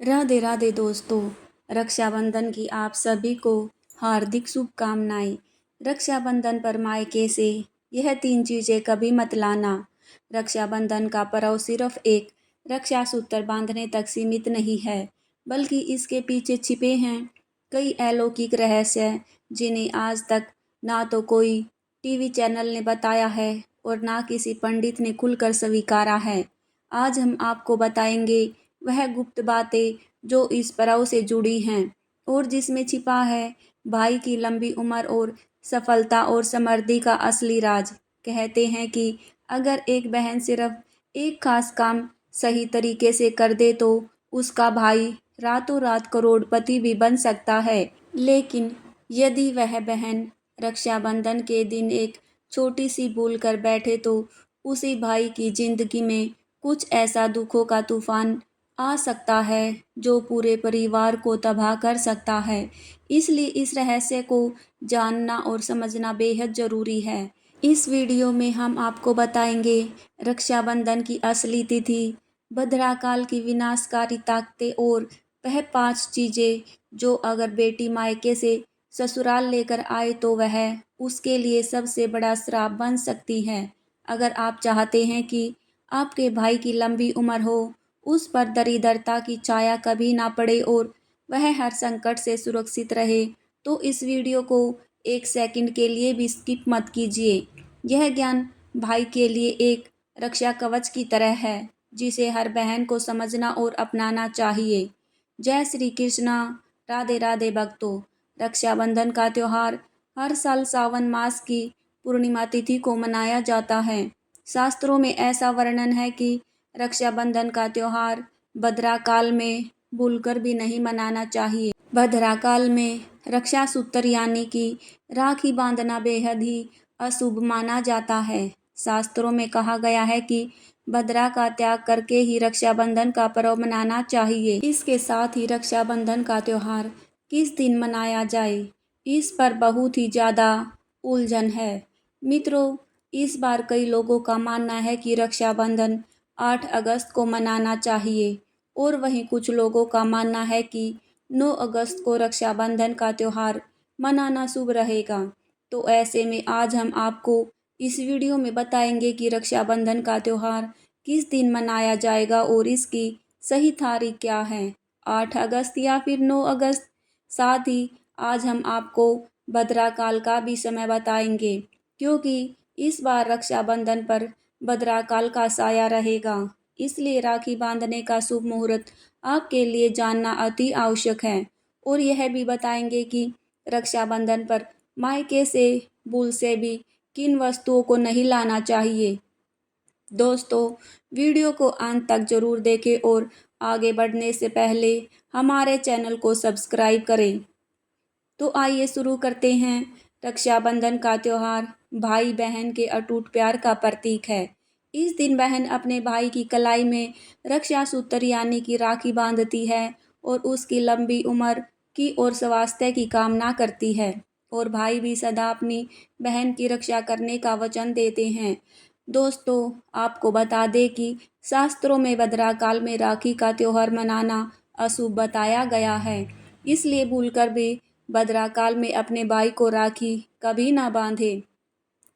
राधे राधे दोस्तों। रक्षाबंधन की आप सभी को हार्दिक शुभकामनाएं। रक्षाबंधन पर मायके से यह 3 चीज़ें कभी मत लाना। रक्षाबंधन का पर्व सिर्फ एक रक्षा सूत्र बांधने तक सीमित नहीं है, बल्कि इसके पीछे छिपे हैं कई अलौकिक रहस्य जिन्हें आज तक ना तो कोई टीवी चैनल ने बताया है और ना किसी पंडित ने खुलकर स्वीकारा है। आज हम आपको बताएंगे वह गुप्त बातें जो इस पर्व से जुड़ी हैं और जिसमें छिपा है भाई की लंबी उम्र और सफलता और समृद्धि का असली राज। कहते हैं कि अगर एक बहन सिर्फ एक खास काम सही तरीके से कर दे तो उसका भाई रातों रात करोड़पति भी बन सकता है। लेकिन यदि वह बहन रक्षाबंधन के दिन एक छोटी सी भूल कर बैठे तो उसी भाई की जिंदगी में कुछ ऐसा दुखों का तूफान आ सकता है जो पूरे परिवार को तबाह कर सकता है। इसलिए इस रहस्य को जानना और समझना बेहद ज़रूरी है। इस वीडियो में हम आपको बताएंगे रक्षाबंधन की असली तिथि, भद्राकाल की विनाशकारी ताकतें और वह 5 चीज़ें जो अगर बेटी मायके से ससुराल लेकर आए तो वह उसके लिए सबसे बड़ा श्राप बन सकती है। अगर आप चाहते हैं कि आपके भाई की लंबी उम्र हो, उस पर दरिद्रता की छाया कभी ना पड़े और वह हर संकट से सुरक्षित रहे, तो इस वीडियो को 1 सेकंड के लिए भी स्किप मत कीजिए। यह ज्ञान भाई के लिए एक रक्षा कवच की तरह है, जिसे हर बहन को समझना और अपनाना चाहिए। जय श्री कृष्णा। राधे राधे भक्तों। रक्षाबंधन का त्योहार हर साल सावन मास की पूर्णिमा तिथि को मनाया जाता है। शास्त्रों में ऐसा वर्णन है कि रक्षाबंधन का त्योहार भद्राकाल में भूलकर भी नहीं मनाना चाहिए। भद्राकाल में रक्षा सूत्र यानी कि राखी बांधना बेहद ही अशुभ माना जाता है। शास्त्रों में कहा गया है कि भद्रा का त्याग करके ही रक्षाबंधन का पर्व मनाना चाहिए। इसके साथ ही रक्षाबंधन का त्योहार किस दिन मनाया जाए, इस पर बहुत ही ज़्यादा उलझन है। मित्रों, इस बार कई लोगों का मानना है कि रक्षाबंधन 8 अगस्त को मनाना चाहिए और वहीं कुछ लोगों का मानना है कि 9 अगस्त को रक्षाबंधन का त्यौहार मनाना शुभ रहेगा। तो ऐसे में आज हम आपको इस वीडियो में बताएंगे कि रक्षाबंधन का त्यौहार किस दिन मनाया जाएगा और इसकी सही तारीख क्या है, 8 अगस्त या फिर 9 अगस्त। साथ ही आज हम आपको भद्राकाल का भी समय बताएंगे, क्योंकि इस बार रक्षाबंधन पर भद्राकाल का साया रहेगा। इसलिए राखी बांधने का शुभ मुहूर्त आपके लिए जानना अति आवश्यक है। और यह भी बताएंगे कि रक्षाबंधन पर मायके से भूल से भी किन वस्तुओं को नहीं लाना चाहिए। दोस्तों, वीडियो को अंत तक जरूर देखें और आगे बढ़ने से पहले हमारे चैनल को सब्सक्राइब करें। तो आइए शुरू करते हैं। रक्षाबंधन का त्यौहार भाई बहन के अटूट प्यार का प्रतीक है। इस दिन बहन अपने भाई की कलाई में रक्षा सूत्र यानी कि राखी बांधती है और उसकी लंबी उम्र की और स्वास्थ्य की कामना करती है। और भाई भी सदा अपनी बहन की रक्षा करने का वचन देते हैं। दोस्तों, आपको बता दें कि शास्त्रों में भद्राकाल में राखी का त्यौहार मनाना अशुभ बताया गया है। इसलिए भूलकर भी भद्राकाल में अपने भाई को राखी कभी ना बांधे।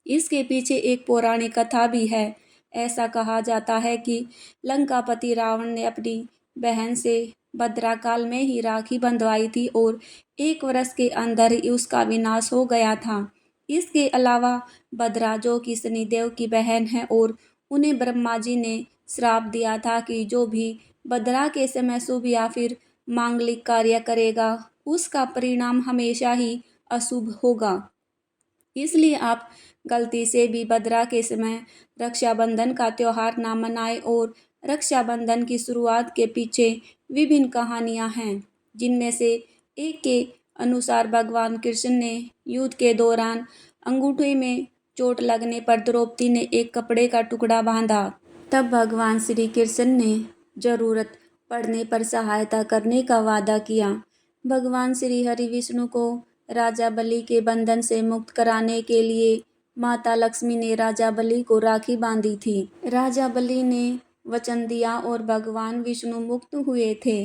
इसके पीछे एक पौराणिक कथा भी है। ऐसा कहा जाता है कि लंकापति रावण ने अपनी बहन से भद्राकाल में ही राखी बंधवाई थी और 1 वर्ष के अंदर ही उसका विनाश हो गया था। इसके अलावा भद्रा जो कि शनिदेव की बहन है और उन्हें ब्रह्मा जी ने श्राप दिया था कि जो भी भद्रा के समय शुभ या फिर मांगलिक कार्य करेगा उसका परिणाम हमेशा ही अशुभ होगा। इसलिए आप गलती से भी भद्रा के समय रक्षाबंधन का त्यौहार ना मनाएं। और रक्षाबंधन की शुरुआत के पीछे विभिन्न कहानियां हैं, जिनमें से एक के अनुसार भगवान कृष्ण ने युद्ध के दौरान अंगूठे में चोट लगने पर द्रौपदी ने एक कपड़े का टुकड़ा बांधा। तब भगवान श्री कृष्ण ने जरूरत पड़ने पर सहायता करने का वादा किया। भगवान श्री हरि विष्णु को राजा बलि के बंधन से मुक्त कराने के लिए माता लक्ष्मी ने राजा बलि को राखी बांधी थी। राजा बलि ने वचन दिया और भगवान विष्णु मुक्त हुए थे।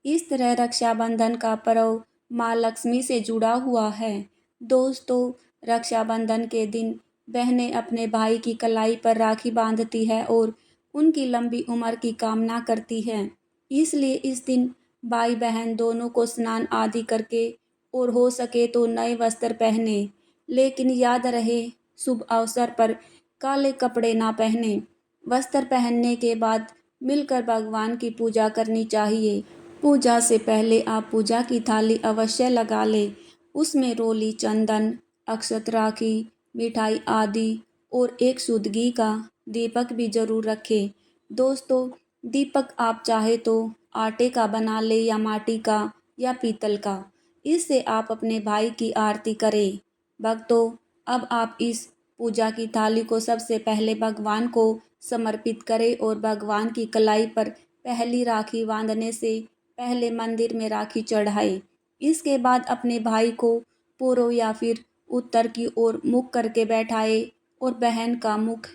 इस तरह रक्षाबंधन का पर्व माँ लक्ष्मी से जुड़ा हुआ है। दोस्तों, रक्षाबंधन के दिन बहनें अपने भाई की कलाई पर राखी बांधती है और उनकी लंबी उम्र की कामना करती है। इसलिए इस दिन भाई बहन दोनों को स्नान आदि करके और हो सके तो नए वस्त्र पहने, लेकिन याद रहे शुभ अवसर पर काले कपड़े ना पहने। वस्त्र पहनने के बाद मिलकर भगवान की पूजा करनी चाहिए। पूजा से पहले आप पूजा की थाली अवश्य लगा लें। उसमें रोली, चंदन, अक्षत, राखी, मिठाई आदि और एक शुद्ध घी का दीपक भी जरूर रखें। दोस्तों, दीपक आप चाहे तो आटे का बना ले या माटी का या पीतल का। इससे आप अपने भाई की आरती करें। भक्तों, अब आप इस पूजा की थाली को सबसे पहले भगवान को समर्पित करें और भगवान की कलाई पर पहली राखी बांधने से पहले मंदिर में राखी चढ़ाएं। इसके बाद अपने भाई को पूर्व या फिर उत्तर की ओर मुख करके बैठाएं और बहन का मुख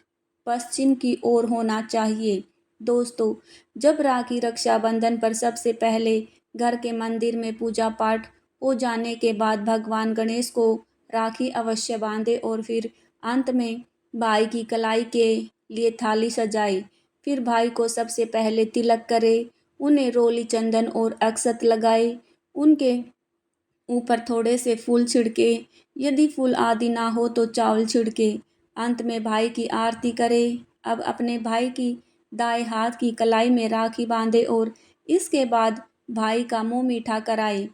पश्चिम की ओर होना चाहिए। दोस्तों, जब राखी रक्षाबंधन पर सबसे पहले घर के मंदिर में पूजा पाठ हो जाने के बाद भगवान गणेश को राखी अवश्य बांधे और फिर अंत में भाई की कलाई के लिए थाली सजाए। फिर भाई को सबसे पहले तिलक करे, उन्हें रोली, चंदन और अक्षत लगाए, उनके ऊपर थोड़े से फूल छिड़के, यदि फूल आदि ना हो तो चावल छिड़के। अंत में भाई की आरती करे। अब अपने भाई की दाएं हाथ की कलाई में राखी बांधे और इसके बाद भाई का मुंह मीठा कराए।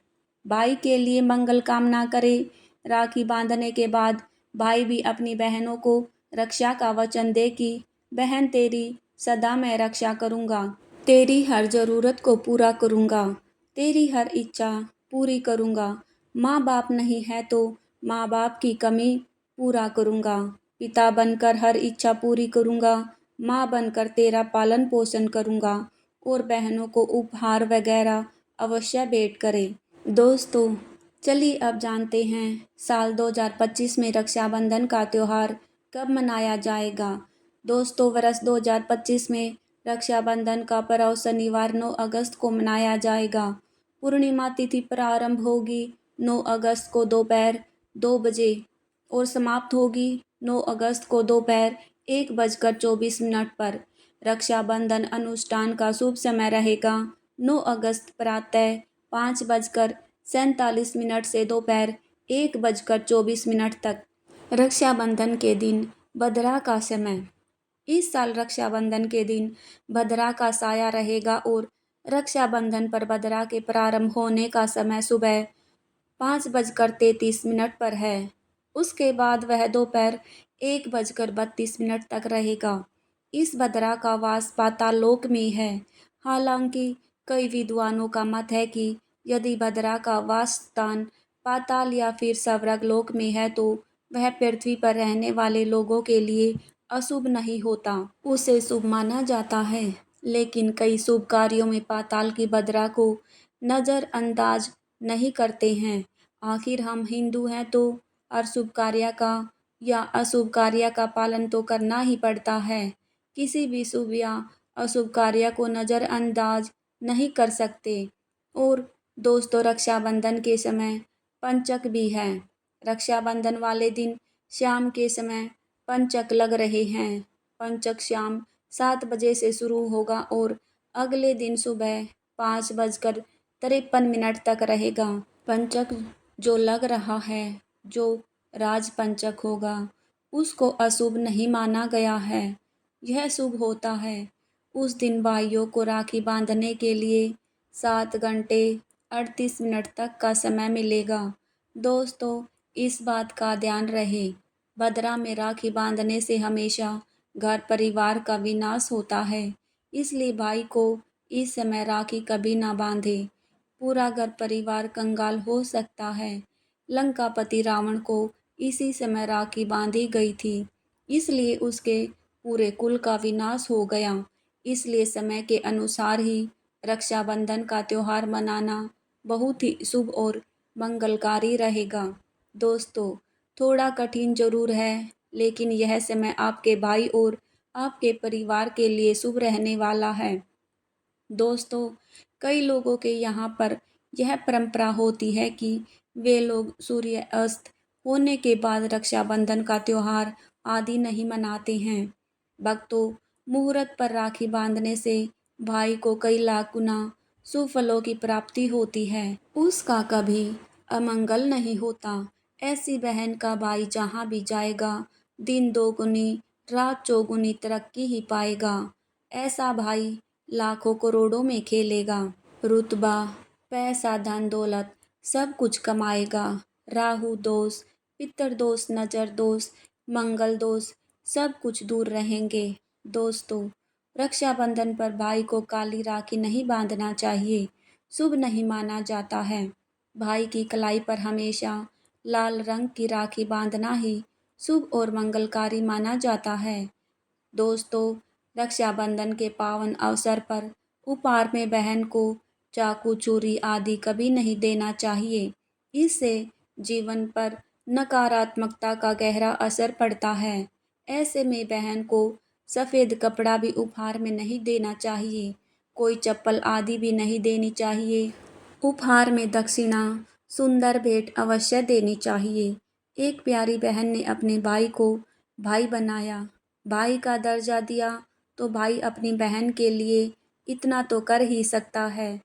भाई के लिए मंगल कामना करे। राखी बांधने के बाद भाई भी अपनी बहनों को रक्षा का वचन दे कि बहन, तेरी सदा मैं रक्षा करूँगा, तेरी हर ज़रूरत को पूरा करूँगा, तेरी हर इच्छा पूरी करूँगा। माँ बाप नहीं है तो माँ बाप की कमी पूरा करूँगा। पिता बनकर हर इच्छा पूरी करूँगा। माँ बनकर तेरा पालन पोषण करूँगा और बहनों को उपहार वगैरह अवश्य भेंट करें। दोस्तों, चलिए अब जानते हैं साल 2025 में रक्षाबंधन का त्यौहार कब मनाया जाएगा। दोस्तों, वर्ष 2025 में रक्षाबंधन का पर्व शनिवार 9 अगस्त को मनाया जाएगा। पूर्णिमा तिथि प्रारंभ होगी 9 अगस्त को दोपहर 2 बजे और समाप्त होगी 9 अगस्त को दोपहर 1:24 पर। रक्षाबंधन अनुष्ठान का शुभ समय रहेगा 9 अगस्त प्रातः 5:47 से दोपहर 1:24 तक। रक्षाबंधन के दिन भद्रा का समय। इस साल रक्षाबंधन के दिन भद्रा का साया रहेगा और रक्षाबंधन पर भद्रा के प्रारंभ होने का समय सुबह 5:33 पर है। उसके बाद वह दोपहर 1:32 तक रहेगा। इस भद्रा का वास पाताल लोक में है। हालांकि कई विद्वानों का मत है कि यदि भद्रा का वास स्थान पाताल या फिर स्वर्ग लोक में है तो वह पृथ्वी पर रहने वाले लोगों के लिए अशुभ नहीं होता, उसे शुभ माना जाता है। लेकिन कई शुभ कार्यों में पाताल की भद्रा को नज़रअंदाज नहीं करते हैं। आखिर हम हिंदू हैं तो हर शुभ कार्य का या अशुभ कार्य का पालन तो करना ही पड़ता है। किसी भी शुभ या अशुभ कार्य को नज़रअंदाज नहीं कर सकते। और दोस्तों, रक्षाबंधन के समय पंचक भी है। रक्षाबंधन वाले दिन शाम के समय पंचक लग रहे हैं। पंचक शाम 7 बजे से शुरू होगा और अगले दिन सुबह 5:53 तक रहेगा। पंचक जो लग रहा है, जो राज पंचक होगा, उसको अशुभ नहीं माना गया है, यह शुभ होता है। उस दिन भाइयों को राखी बांधने के लिए 7:38 तक का समय मिलेगा। दोस्तों, इस बात का ध्यान रहे, भद्रा में राखी बांधने से हमेशा घर परिवार का विनाश होता है। इसलिए भाई को इस समय राखी कभी ना बांधे, पूरा घर परिवार कंगाल हो सकता है। लंकापति रावण को इसी समय राखी बांधी गई थी, इसलिए उसके पूरे कुल का विनाश हो गया। इसलिए समय के अनुसार ही रक्षाबंधन का त्यौहार मनाना बहुत ही शुभ और मंगलकारी रहेगा। दोस्तों, थोड़ा कठिन जरूर है, लेकिन यह समय आपके भाई और आपके परिवार के लिए शुभ रहने वाला है। दोस्तों, कई लोगों के यहाँ पर यह परंपरा होती है कि वे लोग सूर्य अस्त होने के बाद रक्षाबंधन का त्योहार आदि नहीं मनाते हैं। भक्तों, मुहूर्त पर राखी बांधने से भाई को कई लाख गुना शुभ फलों की प्राप्ति होती है। उसका कभी अमंगल नहीं होता। ऐसी बहन का भाई जहाँ भी जाएगा, दिन दोगुनी रात चौगुनी तरक्की ही पाएगा। ऐसा भाई लाखों करोड़ों में खेलेगा। रुतबा, पैसा, धन दौलत सब कुछ कमाएगा। राहु दोष, पितर दोष, नजर दोष, मंगल दोष सब कुछ दूर रहेंगे। दोस्तों, रक्षाबंधन पर भाई को काली राखी नहीं बांधना चाहिए, शुभ नहीं माना जाता है। भाई की कलाई पर हमेशा लाल रंग की राखी बांधना ही शुभ और मंगलकारी माना जाता है। दोस्तों, रक्षाबंधन के पावन अवसर पर उपहार में बहन को चाकू, छुरी आदि कभी नहीं देना चाहिए। इससे जीवन पर नकारात्मकता का गहरा असर पड़ता है। ऐसे में बहन को सफ़ेद कपड़ा भी उपहार में नहीं देना चाहिए। कोई चप्पल आदि भी नहीं देनी चाहिए। उपहार में दक्षिणा, सुंदर भेंट अवश्य देनी चाहिए। एक प्यारी बहन ने अपने भाई को भाई बनाया, भाई का दर्जा दिया, तो भाई अपनी बहन के लिए इतना तो कर ही सकता है।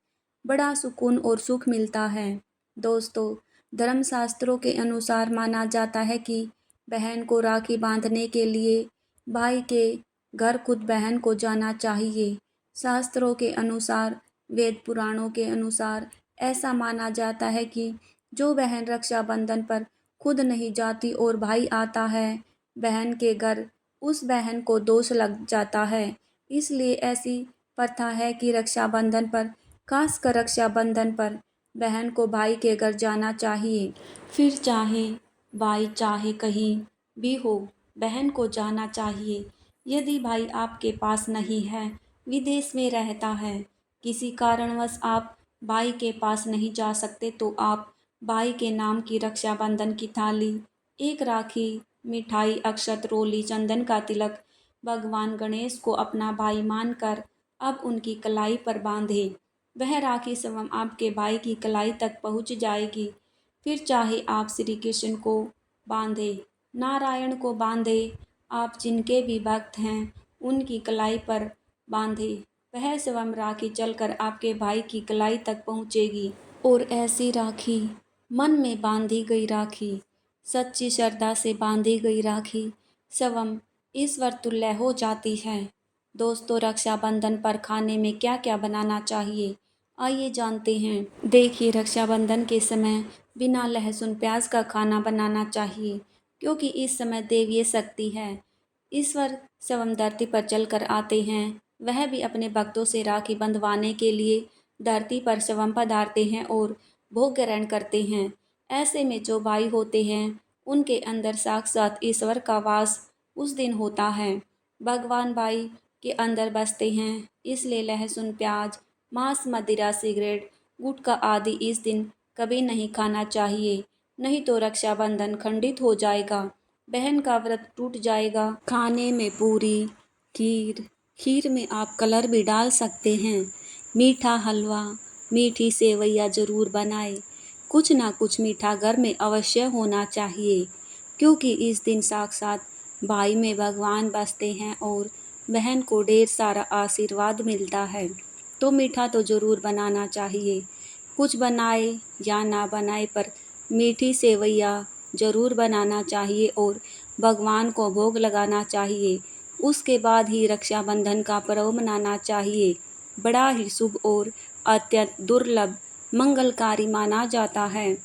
बड़ा सुकून और सुख मिलता है। दोस्तों, धर्मशास्त्रों के अनुसार माना जाता है कि बहन को राखी बांधने के लिए भाई के घर खुद बहन को जाना चाहिए। शास्त्रों के अनुसार, वेद पुराणों के अनुसार ऐसा माना जाता है कि जो बहन रक्षाबंधन पर खुद नहीं जाती और भाई आता है बहन के घर, उस बहन को दोष लग जाता है। इसलिए ऐसी प्रथा है कि रक्षाबंधन पर, खासकर रक्षाबंधन पर बहन को भाई के घर जाना चाहिए। फिर चाहे भाई चाहे कहीं भी हो, बहन को जाना चाहिए। यदि भाई आपके पास नहीं है, विदेश में रहता है, किसी कारणवश आप भाई के पास नहीं जा सकते, तो आप भाई के नाम की रक्षाबंधन की थाली, एक राखी, मिठाई, अक्षत, रोली, चंदन का तिलक भगवान गणेश को अपना भाई मानकर अब उनकी कलाई पर बांधे। वह राखी स्वयं आपके भाई की कलाई तक पहुंच जाएगी। फिर चाहे आप श्री कृष्ण को बांधे, नारायण को बांधे, आप जिनके भी भक्त हैं उनकी कलाई पर बांधे, वह स्वयं राखी चलकर आपके भाई की कलाई तक पहुंचेगी। और ऐसी राखी, मन में बांधी गई राखी, सच्ची श्रद्धा से बांधी गई राखी स्वयं ईश्वर तुल्य हो जाती है। दोस्तों, रक्षाबंधन पर खाने में क्या क्या बनाना चाहिए, आइए जानते हैं। देखिए, रक्षाबंधन के समय बिना लहसुन प्याज का खाना बनाना चाहिए, क्योंकि इस समय देवीय शक्ति है। ईश्वर स्वयं धरती पर चलकर आते हैं। वह भी अपने भक्तों से राखी बंधवाने के लिए धरती पर स्वयं पधारते हैं और भोग ग्रहण करते हैं। ऐसे में जो भाई होते हैं, उनके अंदर साक्षात ईश्वर का वास उस दिन होता है। भगवान भाई के अंदर बसते हैं, इसलिए लहसुन प्याज, मांस, मदिरा, सिगरेट, गुटखा आदि इस दिन कभी नहीं खाना चाहिए, नहीं तो रक्षाबंधन खंडित हो जाएगा, बहन का व्रत टूट जाएगा। खाने में पूरी, खीर, खीर में आप कलर भी डाल सकते हैं, मीठा हलवा, मीठी सेवैया जरूर बनाएं। कुछ ना कुछ मीठा घर में अवश्य होना चाहिए, क्योंकि इस दिन साक्षात भाई में भगवान बसते हैं और बहन को ढेर सारा आशीर्वाद मिलता है। तो मीठा तो ज़रूर बनाना चाहिए। कुछ बनाए या ना बनाए, पर मीठी सेवैया ज़रूर बनाना चाहिए और भगवान को भोग लगाना चाहिए। उसके बाद ही रक्षाबंधन का पर्व मनाना चाहिए। बड़ा ही शुभ और अत्यंत दुर्लभ मंगलकारी माना जाता है।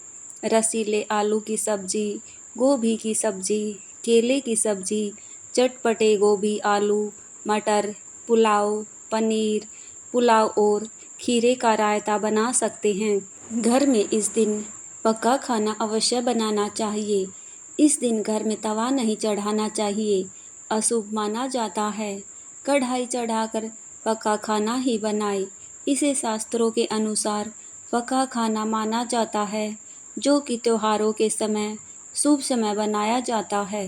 रसीले आलू की सब्जी, गोभी की सब्जी, केले की सब्जी, चटपटे गोभी, आलू, मटर, पुलाव, पनीर, पुलाव और खीरे का रायता बना सकते हैं। घर में इस दिन पका खाना अवश्य बनाना चाहिए। इस दिन घर में तवा नहीं चढ़ाना चाहिए, अशुभ माना जाता है। कढ़ाई चढ़ाकर पका खाना ही बनाए। इसे शास्त्रों के अनुसार पका खाना माना जाता है, जो कि त्योहारों के समय शुभ समय बनाया जाता है।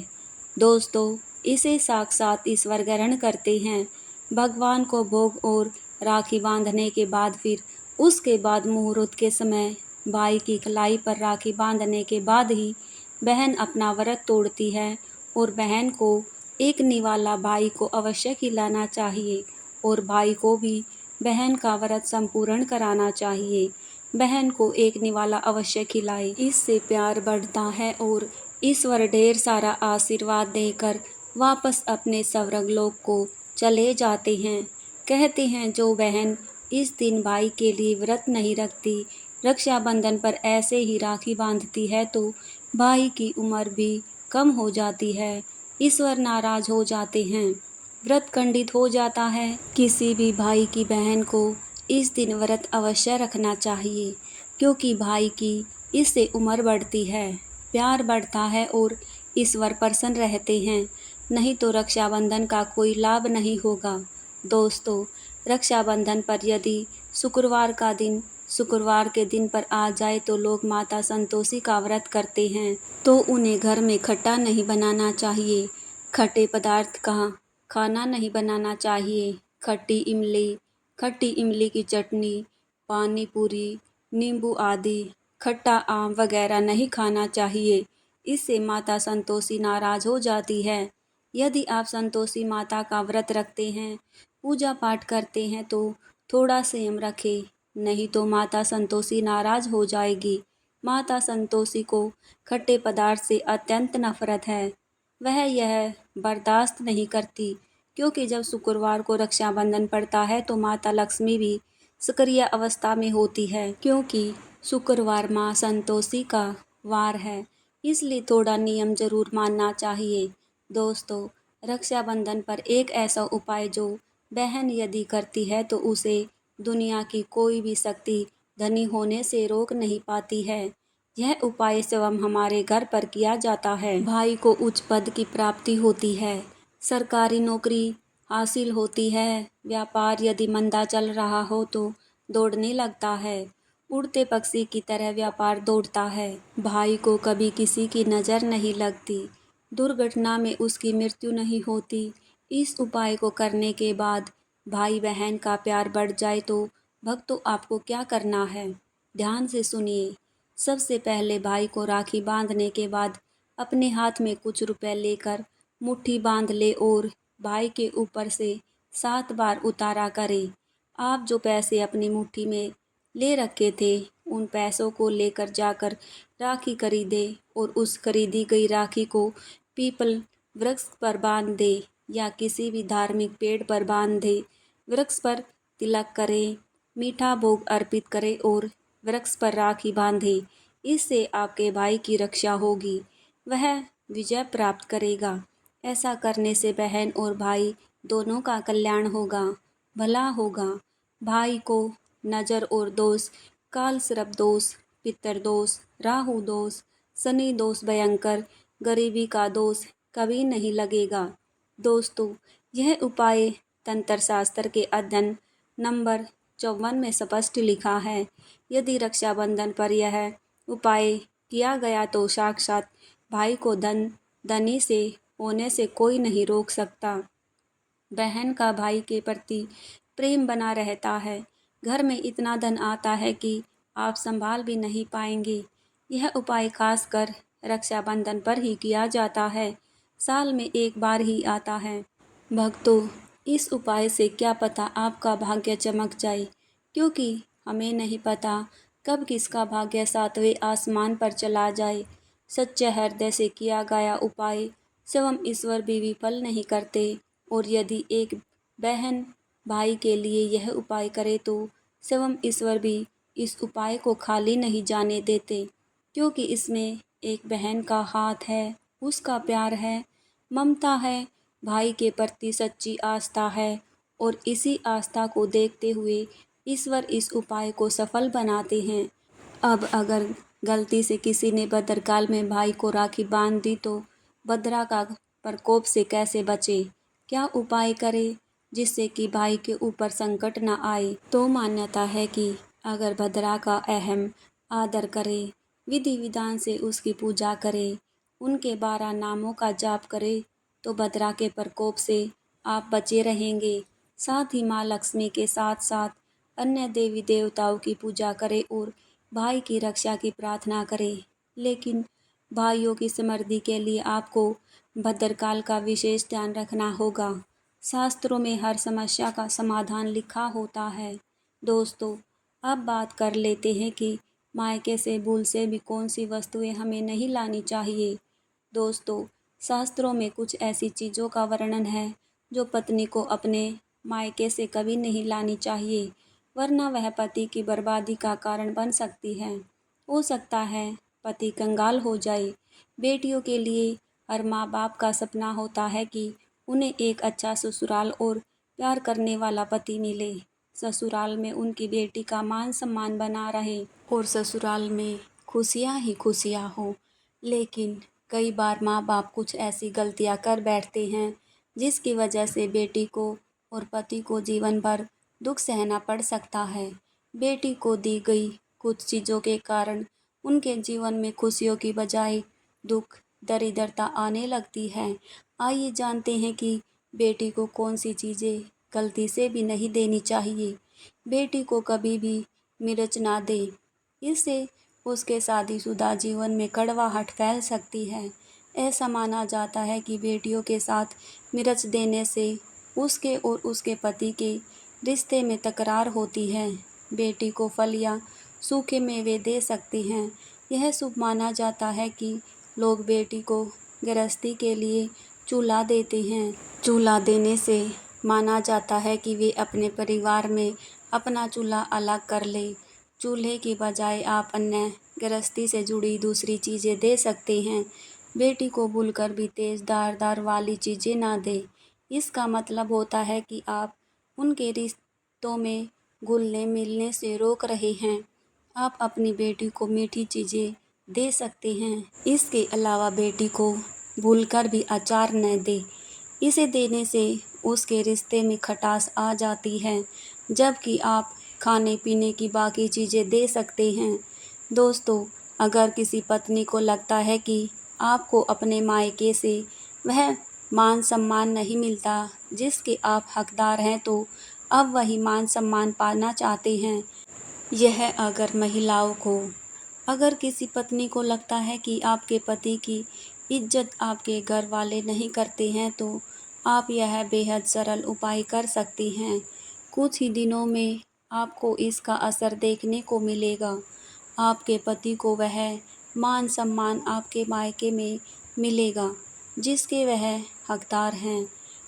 दोस्तों, इसे साक्षात ईश्वर ग्रहण करते हैं। भगवान को भोग और राखी बांधने के बाद फिर उसके बाद मुहूर्त के समय भाई की कलाई पर राखी बांधने के बाद ही बहन अपना व्रत तोड़ती है और बहन को एक निवाला भाई को अवश्य खिलाना चाहिए और भाई को भी बहन का व्रत संपूर्ण कराना चाहिए। बहन को एक निवाला अवश्य खिलाए, इससे प्यार बढ़ता है और ईश्वर ढेर सारा आशीर्वाद देकर वापस अपने स्वर्गलोक को चले जाते हैं। कहते हैं जो बहन इस दिन भाई के लिए व्रत नहीं रखती, रक्षाबंधन पर ऐसे ही राखी बांधती है तो भाई की उम्र भी कम हो जाती है, ईश्वर नाराज हो जाते हैं, व्रत खंडित हो जाता है। किसी भी भाई की बहन को इस दिन व्रत अवश्य रखना चाहिए, क्योंकि भाई की इससे उम्र बढ़ती है, प्यार बढ़ता है और ईश्वर प्रसन्न रहते हैं, नहीं तो रक्षाबंधन का कोई लाभ नहीं होगा। दोस्तों, रक्षाबंधन पर यदि शुक्रवार के दिन पर आ जाए तो लोग माता संतोषी का व्रत करते हैं, तो उन्हें घर में खट्टा नहीं बनाना चाहिए, खट्टे पदार्थ का खाना नहीं बनाना चाहिए। खट्टी इमली की चटनी, पानी पूरी, नींबू आदि, खट्टा आम वगैरह नहीं खाना चाहिए, इससे माता संतोषी नाराज हो जाती है। यदि आप संतोषी माता का व्रत रखते हैं, पूजा पाठ करते हैं तो थोड़ा संयम रखें, नहीं तो माता संतोषी नाराज हो जाएगी। माता संतोषी को खट्टे पदार्थ से अत्यंत नफरत है, वह यह बर्दाश्त नहीं करती, क्योंकि जब शुक्रवार को रक्षाबंधन पड़ता है तो माता लक्ष्मी भी सक्रिय अवस्था में होती है, क्योंकि शुक्रवार माँ संतोषी का वार है, इसलिए थोड़ा नियम जरूर मानना चाहिए। दोस्तों, रक्षाबंधन पर एक ऐसा उपाय जो बहन यदि करती है तो उसे दुनिया की कोई भी शक्ति धनी होने से रोक नहीं पाती है। यह उपाय स्वयं हमारे घर पर किया जाता है। भाई को उच्च पद की प्राप्ति होती है, सरकारी नौकरी हासिल होती है, व्यापार यदि मंदा चल रहा हो तो दौड़ने लगता है, उड़ते पक्षी की तरह व्यापार दौड़ता है। भाई को कभी किसी की नज़र नहीं लगती, दुर्घटना में उसकी मृत्यु नहीं होती। इस उपाय को करने के बाद भाई बहन का प्यार बढ़ जाए तो भक्तों आपको क्या करना है, ध्यान से सुनिए। सबसे पहले भाई को राखी बांधने के बाद अपने हाथ में कुछ रुपए लेकर मुट्ठी बांध ले और भाई के ऊपर से 7 बार उतारा करें। आप जो पैसे अपनी मुट्ठी में ले रखे थे, उन पैसों को लेकर जाकर राखी खरीदे और उस खरीदी गई राखी को पीपल वृक्ष पर बांध दे या किसी भी धार्मिक पेड़ पर बांध दे। वृक्ष पर तिलक करें, मीठा भोग अर्पित करें और वृक्ष पर राखी बांधे। इससे आपके भाई की रक्षा होगी, वह विजय प्राप्त करेगा। ऐसा करने से बहन और भाई दोनों का कल्याण होगा, भला होगा। भाई को नज़र और दोष, काल सर्प दोष, पितर दोष, राहु दोष, शनि दोष भयंकर, गरीबी का दोष कभी नहीं लगेगा। दोस्तों, यह उपाय तंत्र शास्त्र के अध्ययन नंबर 54 में स्पष्ट लिखा है। यदि रक्षाबंधन पर यह उपाय किया गया तो साक्षात भाई को धनी से होने से कोई नहीं रोक सकता। बहन का भाई के प्रति प्रेम बना रहता है, घर में इतना धन आता है कि आप संभाल भी नहीं पाएंगे। यह उपाय खासकर रक्षाबंधन पर ही किया जाता है, साल में एक बार ही आता है। भक्तों, इस उपाय से क्या पता आपका भाग्य चमक जाए, क्योंकि हमें नहीं पता कब किसका भाग्य 7वें आसमान पर चला जाए। सच्चे हृदय से किया गया उपाय स्वयं ईश्वर भी विफल नहीं करते, और यदि एक बहन भाई के लिए यह उपाय करे तो स्वयं ईश्वर भी इस उपाय को खाली नहीं जाने देते, क्योंकि इसमें एक बहन का हाथ है, उसका प्यार है, ममता है, भाई के प्रति सच्ची आस्था है, और इसी आस्था को देखते हुए ईश्वर इस उपाय को सफल बनाते हैं। अब अगर गलती से किसी ने भद्रकाल में भाई को राखी बांध दी तो भद्रा का प्रकोप से कैसे बचे, क्या उपाय करे जिससे कि भाई के ऊपर संकट न आए। तो मान्यता है कि अगर भद्रा का अहम आदर करे, विधि विधान से उसकी पूजा करे, उनके 12 नामों का जाप करे तो भद्रा के प्रकोप से आप बचे रहेंगे। साथ ही माँ लक्ष्मी के साथ साथ अन्य देवी देवताओं की पूजा करें और भाई की रक्षा की प्रार्थना करें। लेकिन भाइयों की समृद्धि के लिए आपको भद्रकाल का विशेष ध्यान रखना होगा। शास्त्रों में हर समस्या का समाधान लिखा होता है। दोस्तों, अब बात कर लेते हैं कि मायके से भूल से भी कौन सी वस्तुएं हमें नहीं लानी चाहिए। दोस्तों, शास्त्रों में कुछ ऐसी चीज़ों का वर्णन है जो पत्नी को अपने मायके से कभी नहीं लानी चाहिए, वरना वह पति की बर्बादी का कारण बन सकती है। हो सकता है पति कंगाल हो जाए। बेटियों के लिए हर माँ बाप का सपना होता है कि उन्हें एक अच्छा ससुराल और प्यार करने वाला पति मिले। ससुराल में उनकी बेटी का मान सम्मान बना रहे और ससुराल में खुशियाँ ही खुशियाँ हों। लेकिन कई बार माँ बाप कुछ ऐसी गलतियाँ कर बैठते हैं जिसकी वजह से बेटी को और पति को जीवन भर दुख सहना पड़ सकता है। बेटी को दी गई कुछ चीज़ों के कारण उनके जीवन में खुशियों की बजाय दुख, दरिद्रता आने लगती है। आइए जानते हैं कि बेटी को कौन सी चीज़ें गलती से भी नहीं देनी चाहिए। बेटी को कभी भी मिर्च ना दें, इससे उसके शादीशुदा जीवन में कड़वाहट फैल सकती है। ऐसा माना जाता है कि बेटियों के साथ मिर्च देने से उसके और उसके पति के रिश्ते में तकरार होती है। बेटी को फल या सूखे मेवे दे सकते हैं। यह शुभ माना जाता है कि लोग बेटी को गृहस्थी के लिए चूल्हा देते हैं। चूल्हा देने से माना जाता है कि वे अपने परिवार में अपना चूल्हा अलग कर ले। चूल्हे की बजाय आप अन्य गृहस्थी से जुड़ी दूसरी चीज़ें दे सकते हैं। बेटी को भूलकर भी तेज धार वाली चीज़ें ना दें। इसका मतलब होता है कि आप उनके रिश्तों में घुलने मिलने से रोक रहे हैं। आप अपनी बेटी को मीठी चीज़ें दे सकते हैं। इसके अलावा बेटी को भूलकर भी अचार न दें। इसे देने से उसके रिश्ते में खटास आ जाती है, जबकि आप खाने पीने की बाकी चीज़ें दे सकते हैं। दोस्तों, अगर किसी पत्नी को लगता है कि आपको अपने मायके से वह मान सम्मान नहीं मिलता जिसके आप हकदार हैं, तो अब वही मान सम्मान पाना चाहते हैं। यह अगर किसी पत्नी को लगता है कि आपके पति की इज्जत आपके घर वाले नहीं करते हैं, तो आप यह बेहद सरल उपाय कर सकती हैं। कुछ ही दिनों में आपको इसका असर देखने को मिलेगा। आपके पति को वह मान सम्मान आपके मायके में मिलेगा जिसके वह हकदार हैं।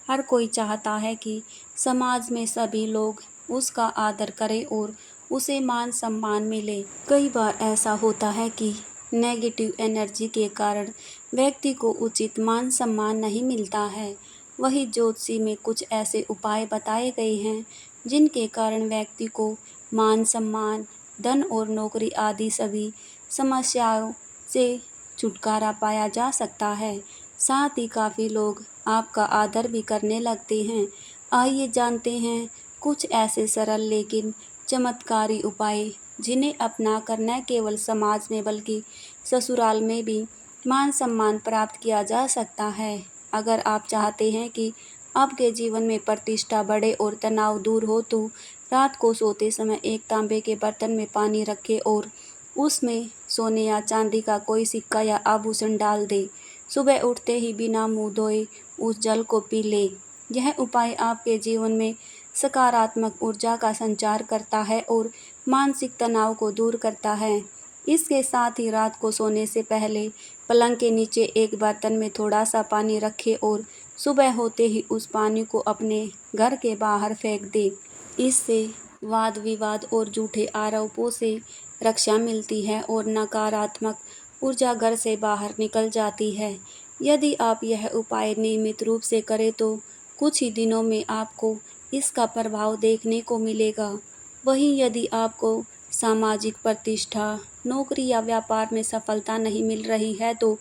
हर कोई चाहता है कि समाज में सभी लोग उसका आदर करें और उसे मान सम्मान मिले। कई बार ऐसा होता है कि नेगेटिव एनर्जी के कारण व्यक्ति को उचित मान सम्मान नहीं मिलता है। वही ज्योतिषी में कुछ ऐसे उपाय बताए गए हैं जिनके कारण व्यक्ति को मान सम्मान, धन और नौकरी आदि सभी समस्याओं से छुटकारा पाया जा सकता है। साथ ही काफ़ी लोग आपका आदर भी करने लगते हैं। आइए जानते हैं कुछ ऐसे सरल लेकिन चमत्कारी उपाय जिन्हें अपनाकर न केवल समाज में बल्कि ससुराल में भी मान सम्मान प्राप्त किया जा सकता है। अगर आप चाहते हैं कि आपके जीवन में प्रतिष्ठा बढ़े और तनाव दूर हो, तो रात को सोते समय एक तांबे के बर्तन में पानी रखें और उसमें सोने या चांदी का कोई सिक्का या आभूषण डाल दें। सुबह उठते ही बिना मुंह धोए उस जल को पी लें। यह उपाय आपके जीवन में सकारात्मक ऊर्जा का संचार करता है और मानसिक तनाव को दूर करता है। इसके साथ ही रात को सोने से पहले पलंग के नीचे एक बर्तन में थोड़ा सा पानी रखें और सुबह होते ही उस पानी को अपने घर के बाहर फेंक दें। इससे वाद विवाद और झूठे आरोपों से रक्षा मिलती है और नकारात्मक ऊर्जा घर से बाहर निकल जाती है। यदि आप यह उपाय नियमित रूप से करें, तो कुछ ही दिनों में आपको इसका प्रभाव देखने को मिलेगा। वहीं यदि आपको सामाजिक प्रतिष्ठा, नौकरी या व्यापार में सफलता नहीं मिल रही है, तो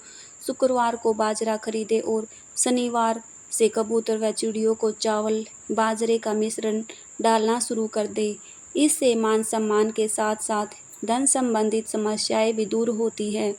शुक्रवार को बाजरा खरीदें और शनिवार से कबूतर व चिड़ियों को चावल बाजरे का मिश्रण डालना शुरू कर दें। इससे मान सम्मान के साथ साथ धन संबंधित समस्याएं भी दूर होती है।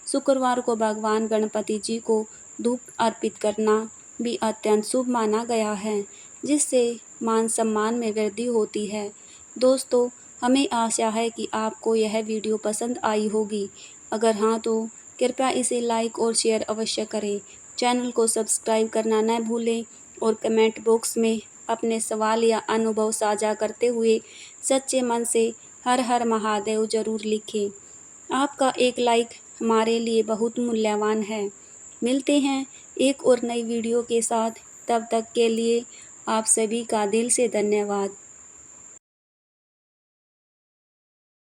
शुक्रवार को भगवान गणपति जी को धूप अर्पित करना भी अत्यंत शुभ माना गया है, जिससे मान सम्मान में वृद्धि होती है। दोस्तों, हमें आशा है कि आपको यह वीडियो पसंद आई होगी। अगर हाँ तो कृपया इसे लाइक और शेयर अवश्य करें। चैनल को सब्सक्राइब करना न भूलें और कमेंट बॉक्स में अपने सवाल या अनुभव साझा करते हुए सच्चे मन से हर हर महादेव ज़रूर लिखें। आपका एक लाइक हमारे लिए बहुत मूल्यवान है। मिलते हैं एक और नई वीडियो के साथ, तब तक के लिए आप सभी का दिल से धन्यवाद।